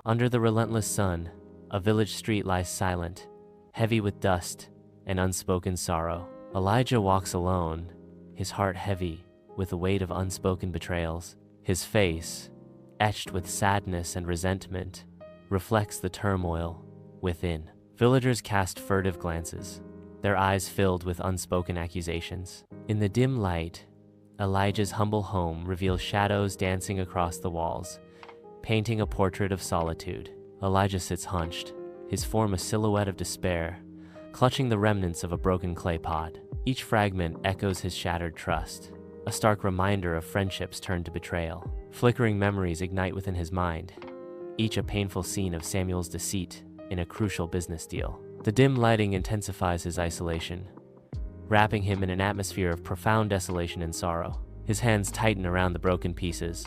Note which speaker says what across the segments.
Speaker 1: Under the relentless sun, a village street lies silent, heavy with dust and unspoken sorrow. Elijah walks alone, his heart heavy with the weight of unspoken betrayals. His face, etched with sadness and resentment, reflects the turmoil within. Villagers cast furtive glances, their eyes filled with unspoken accusations. In the dim light, Elijah's humble home reveals shadows dancing across the walls, painting a portrait of solitude. Elijah sits hunched, his form a silhouette of despair, clutching the remnants of a broken clay pot. Each fragment echoes his shattered trust, a stark reminder of friendships turned to betrayal. Flickering memories ignite within his mind, each a painful scene of Samuel's deceit in a crucial business deal. The dim lighting intensifies his isolation, wrapping him in an atmosphere of profound desolation and sorrow. His hands tighten around the broken pieces,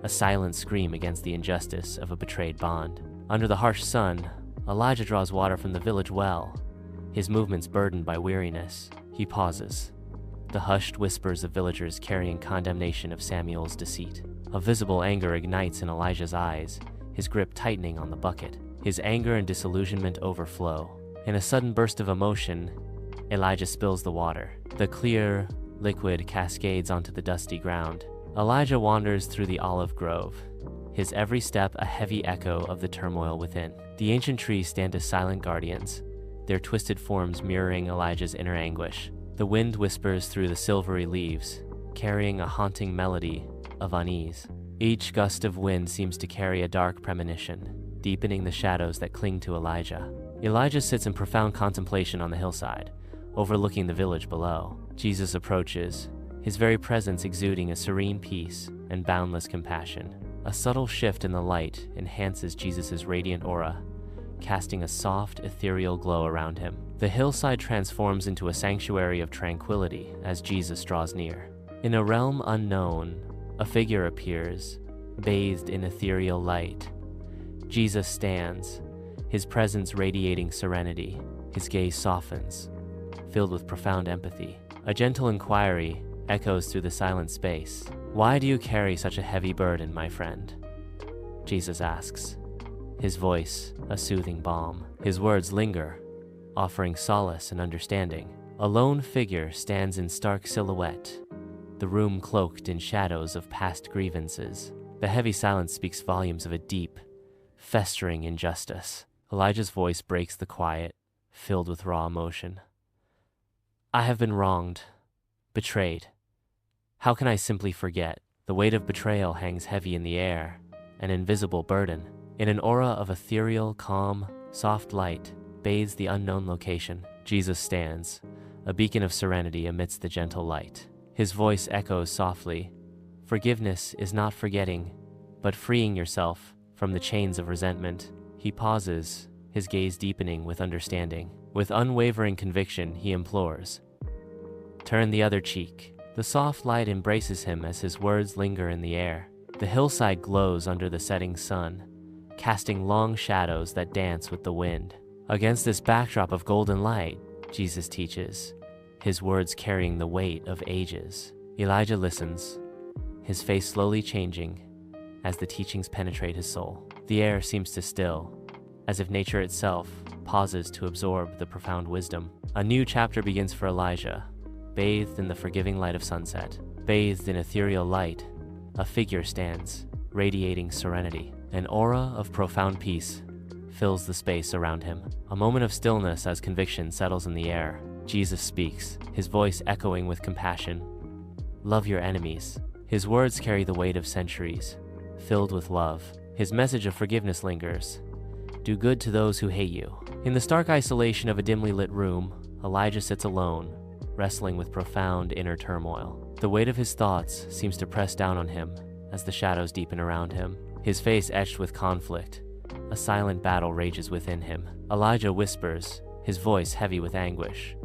Speaker 1: a silent scream against the injustice of a betrayed bond. Under the harsh sun, Elijah draws water from the village well, his movements burdened by weariness. He pauses, the hushed whispers of villagers carrying condemnation of Samuel's deceit. A visible anger ignites in Elijah's eyes, his grip tightening on the bucket. His anger and disillusionment overflow. In a sudden burst of emotion, Elijah spills the water. The clear liquid cascades onto the dusty ground. Elijah wanders through the olive grove, his every step a heavy echo of the turmoil within. The ancient trees stand as silent guardians, their twisted forms mirroring Elijah's inner anguish. The wind whispers through the silvery leaves, carrying a haunting melody of unease. Each gust of wind seems to carry a dark premonition, deepening the shadows that cling to Elijah. Elijah sits in profound contemplation on the hillside, overlooking the village below. Jesus approaches, his very presence exuding a serene peace and boundless compassion. A subtle shift in the light enhances Jesus' radiant aura, casting a soft, ethereal glow around him. The hillside transforms into a sanctuary of tranquility as Jesus draws near. In a realm unknown, a figure appears, bathed in ethereal light. Jesus stands, his presence radiating serenity. His gaze softens, filled with profound empathy. A gentle inquiry echoes through the silent space. "Why do you carry such a heavy burden, my friend?" Jesus asks, his voice a soothing balm. His words linger, offering solace and understanding. A lone figure stands in stark silhouette, the room cloaked in shadows of past grievances. The heavy silence speaks volumes of a deep, festering injustice. Elijah's voice breaks the quiet, filled with raw emotion. "I have been wronged, betrayed. How can I simply forget? The weight of betrayal hangs heavy in the air, an invisible burden. In an aura of ethereal, calm, soft light bathes the unknown location. Jesus stands, a beacon of serenity amidst the gentle light. His voice echoes softly. Forgiveness is not forgetting, but freeing yourself from the chains of resentment." He pauses, his gaze deepening with understanding. With unwavering conviction, he implores, "Turn the other cheek." The soft light embraces him as his words linger in the air. The hillside glows under the setting sun, casting long shadows that dance with the wind. Against this backdrop of golden light, Jesus teaches, his words carrying the weight of ages. Elijah listens, his face slowly changing as the teachings penetrate his soul. The air seems to still, as if nature itself pauses to absorb the profound wisdom. A new chapter begins for Elijah, bathed in the forgiving light of sunset. Bathed in ethereal light, a figure stands, radiating serenity. An aura of profound peace fills the space around him. A moment of stillness as conviction settles in the air. Jesus speaks, his voice echoing with compassion. "Love your enemies." His words carry the weight of centuries, filled with love. His message of forgiveness lingers. "Do good to those who hate you." In the stark isolation of a dimly lit room, Elijah sits alone, wrestling with profound inner turmoil. The weight of his thoughts seems to press down on him as the shadows deepen around him. His face etched with conflict, a silent battle rages within him. Elijah whispers, his voice heavy with anguish,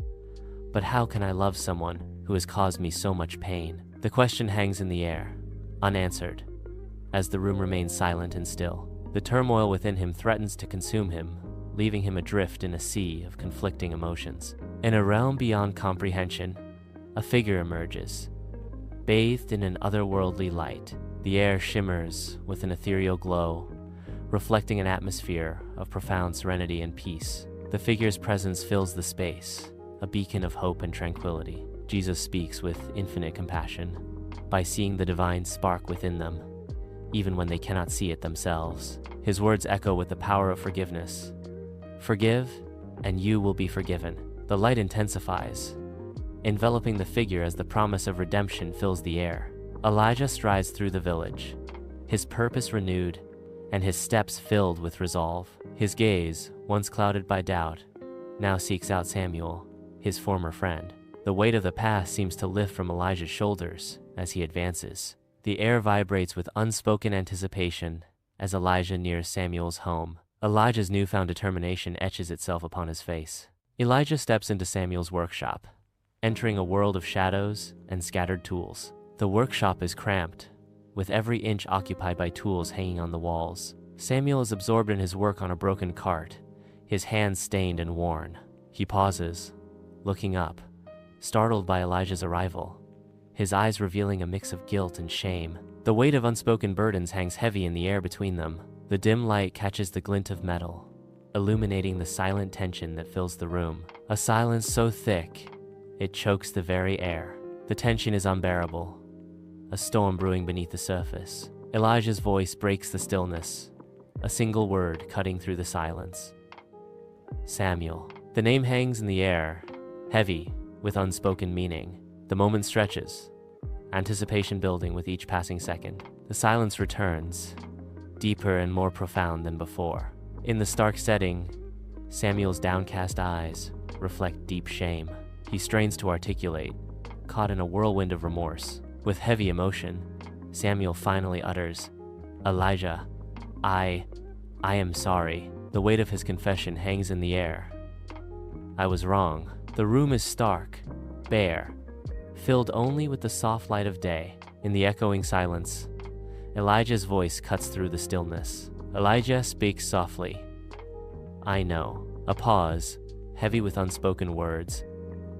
Speaker 1: "But how can I love someone who has caused me so much pain?" The question hangs in the air, unanswered, as the room remains silent and still. The turmoil within him threatens to consume him, leaving him adrift in a sea of conflicting emotions. In a realm beyond comprehension, a figure emerges, bathed in an otherworldly light. The air shimmers with an ethereal glow, reflecting an atmosphere of profound serenity and peace. The figure's presence fills the space, a beacon of hope and tranquility. Jesus speaks with infinite compassion, by seeing the divine spark within them, even when they cannot see it themselves. His words echo with the power of forgiveness. Forgive, and you will be forgiven. The light intensifies, enveloping the figure as the promise of redemption fills the air. Elijah strides through the village, his purpose renewed, and his steps filled with resolve. His gaze, once clouded by doubt, now seeks out Samuel, his former friend. The weight of the past seems to lift from Elijah's shoulders as he advances. The air vibrates with unspoken anticipation as Elijah nears Samuel's home. Elijah's newfound determination etches itself upon his face. Elijah steps into Samuel's workshop, entering a world of shadows and scattered tools. The workshop is cramped, with every inch occupied by tools hanging on the walls. Samuel is absorbed in his work on a broken cart, his hands stained and worn. He pauses, looking up, startled by Elijah's arrival, his eyes revealing a mix of guilt and shame. The weight of unspoken burdens hangs heavy in the air between them. The dim light catches the glint of metal, illuminating the silent tension that fills the room. A silence so thick, it chokes the very air. The tension is unbearable, a storm brewing beneath the surface. Elijah's voice breaks the stillness, a single word cutting through the silence. Samuel. The name hangs in the air, heavy with unspoken meaning. The moment stretches, anticipation building with each passing second. The silence returns, deeper and more profound than before. In the stark setting, Samuel's downcast eyes reflect deep shame. He strains to articulate, caught in a whirlwind of remorse. With heavy emotion, Samuel finally utters, "Elijah, I am sorry." The weight of his confession hangs in the air. I was wrong. The room is stark, bare, filled only with the soft light of day. In the echoing silence, Elijah's voice cuts through the stillness. Elijah speaks softly. "I know." A pause, heavy with unspoken words,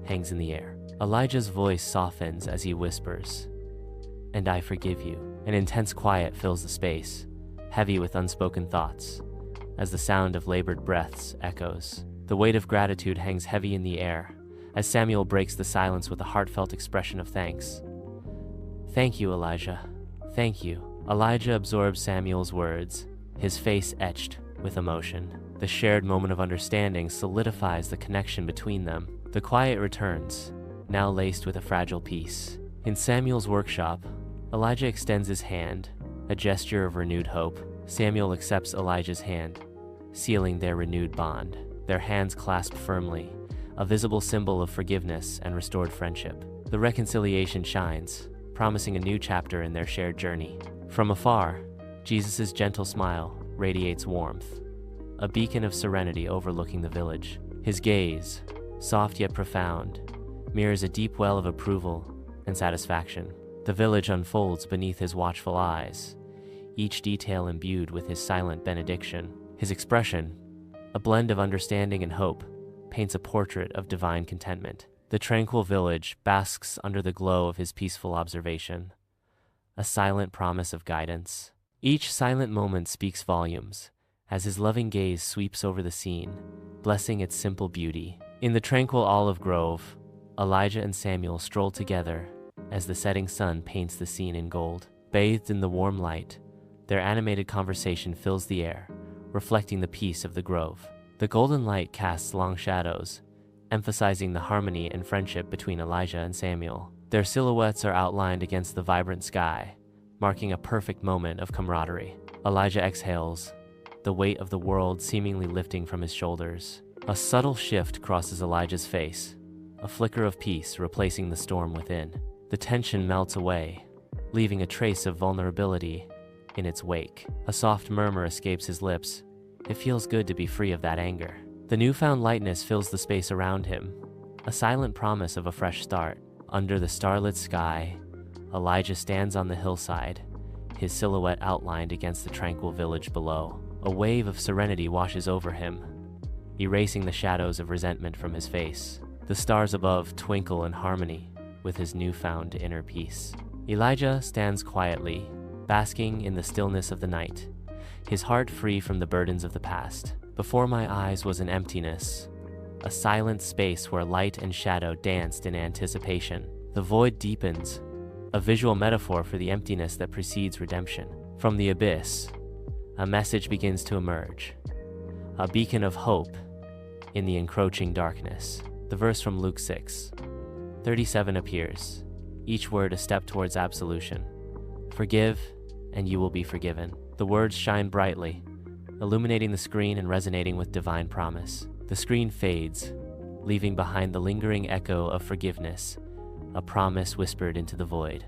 Speaker 1: hangs in the air. Elijah's voice softens as he whispers, "And I forgive you." An intense quiet fills the space, heavy with unspoken thoughts, as the sound of labored breaths echoes. The weight of gratitude hangs heavy in the air, as Samuel breaks the silence with a heartfelt expression of thanks. "Thank you, Elijah. Thank you." Elijah absorbs Samuel's words, his face etched with emotion. The shared moment of understanding solidifies the connection between them. The quiet returns, now laced with a fragile peace. In Samuel's workshop, Elijah extends his hand, a gesture of renewed hope. Samuel accepts Elijah's hand, sealing their renewed bond. Their hands clasp firmly, a visible symbol of forgiveness and restored friendship. The reconciliation shines, promising a new chapter in their shared journey. From afar, Jesus' gentle smile radiates warmth, a beacon of serenity overlooking the village. His gaze, soft yet profound, mirrors a deep well of approval and satisfaction. The village unfolds beneath his watchful eyes, each detail imbued with his silent benediction. His expression, a blend of understanding and hope, paints a portrait of divine contentment. The tranquil village basks under the glow of his peaceful observation, a silent promise of guidance. Each silent moment speaks volumes, as his loving gaze sweeps over the scene, blessing its simple beauty. In the tranquil olive grove, Elijah and Samuel stroll together as the setting sun paints the scene in gold. Bathed in the warm light, their animated conversation fills the air, reflecting the peace of the grove. The golden light casts long shadows, emphasizing the harmony and friendship between Elijah and Samuel. Their silhouettes are outlined against the vibrant sky, marking a perfect moment of camaraderie. Elijah exhales, the weight of the world seemingly lifting from his shoulders. A subtle shift crosses Elijah's face, a flicker of peace replacing the storm within. The tension melts away, leaving a trace of vulnerability in its wake. A soft murmur escapes his lips. It feels good to be free of that anger. The newfound lightness fills the space around him, a silent promise of a fresh start. Under the starlit sky, Elijah stands on the hillside, his silhouette outlined against the tranquil village below. A wave of serenity washes over him, erasing the shadows of resentment from his face. The stars above twinkle in harmony with his newfound inner peace. Elijah stands quietly, basking in the stillness of the night, his heart free from the burdens of the past. Before my eyes was an emptiness, a silent space where light and shadow danced in anticipation. The void deepens, a visual metaphor for the emptiness that precedes redemption. From the abyss, a message begins to emerge, a beacon of hope in the encroaching darkness. The verse from Luke 6:37 appears, each word a step towards absolution. Forgive, and you will be forgiven. The words shine brightly, illuminating the screen and resonating with divine promise. The screen fades, leaving behind the lingering echo of forgiveness, a promise whispered into the void.